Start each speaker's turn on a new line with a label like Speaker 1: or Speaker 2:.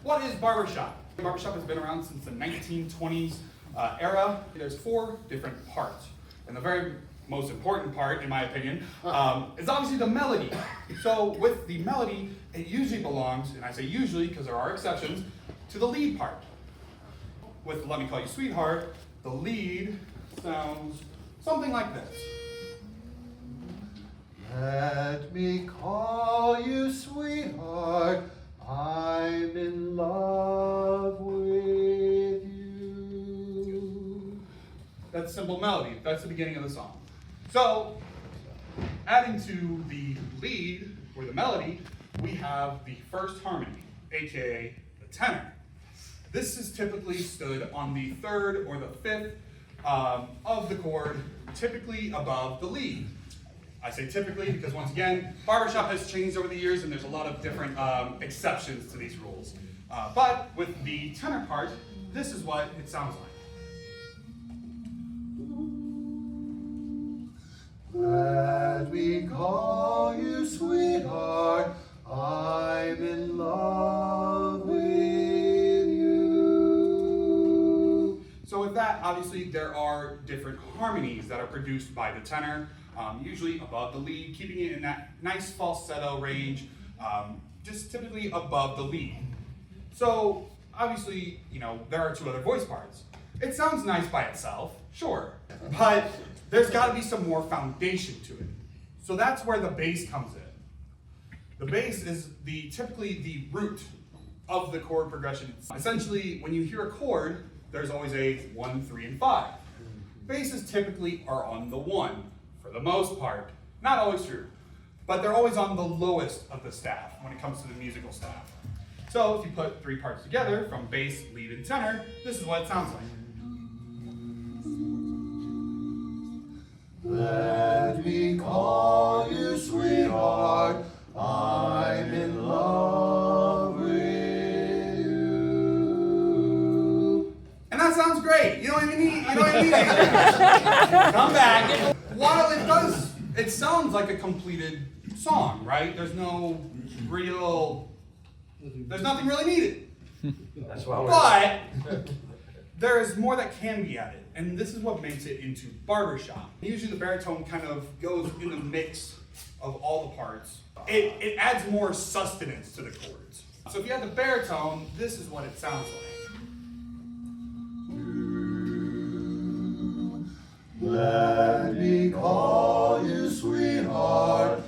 Speaker 1: What is barbershop? Barbershop has been around since the 1920s era. There's 4 different parts. And the very most important part, in my opinion, is obviously the melody. So with the melody, it usually belongs, and I say usually because there are exceptions, to the lead part. With Let Me Call You Sweetheart, the lead sounds something like this.
Speaker 2: Let me call you sweetheart, I'm in love with you.
Speaker 1: That's simple melody. That's the beginning of the song. So, adding to the lead, or the melody, we have the first harmony, aka the tenor. This is typically stood on the 3rd or the 5th of the chord, typically above the lead. I say typically because, once again, barbershop has changed over the years and there's a lot of different exceptions to these rules. But with the tenor part, this is what it sounds like.
Speaker 2: Let me call you sweetheart, I'm in love with you.
Speaker 1: So with that, obviously there are different harmonies that are produced by the tenor, usually above the lead, keeping it in that nice falsetto range, just typically above the lead. So obviously, there are 2 other voice parts. It sounds nice by itself, sure, but there's got to be some more foundation to it. So that's where the bass comes in. The bass is typically the root of the chord progression. Essentially, when you hear a chord, there's always a 1, 3, and 5. Basses typically are on the 1, for the most part. Not always true, but they're always on the lowest of the staff when it comes to the musical staff. So if you put 3 parts together, from bass, lead, and tenor, this is what it sounds like.
Speaker 2: Let me call you sweetheart, I'm in love with you.
Speaker 1: And that sounds great. You know what I mean? Come back. While it sounds like a completed song, right? There's nothing really needed.
Speaker 2: That's why
Speaker 1: But there is more that can be added, and this is what makes it into barbershop. Usually the baritone kind of goes in the mix of all the parts. It adds more sustenance to the chords. So if you have the baritone, this is what it sounds like.
Speaker 2: Let me call you sweetheart,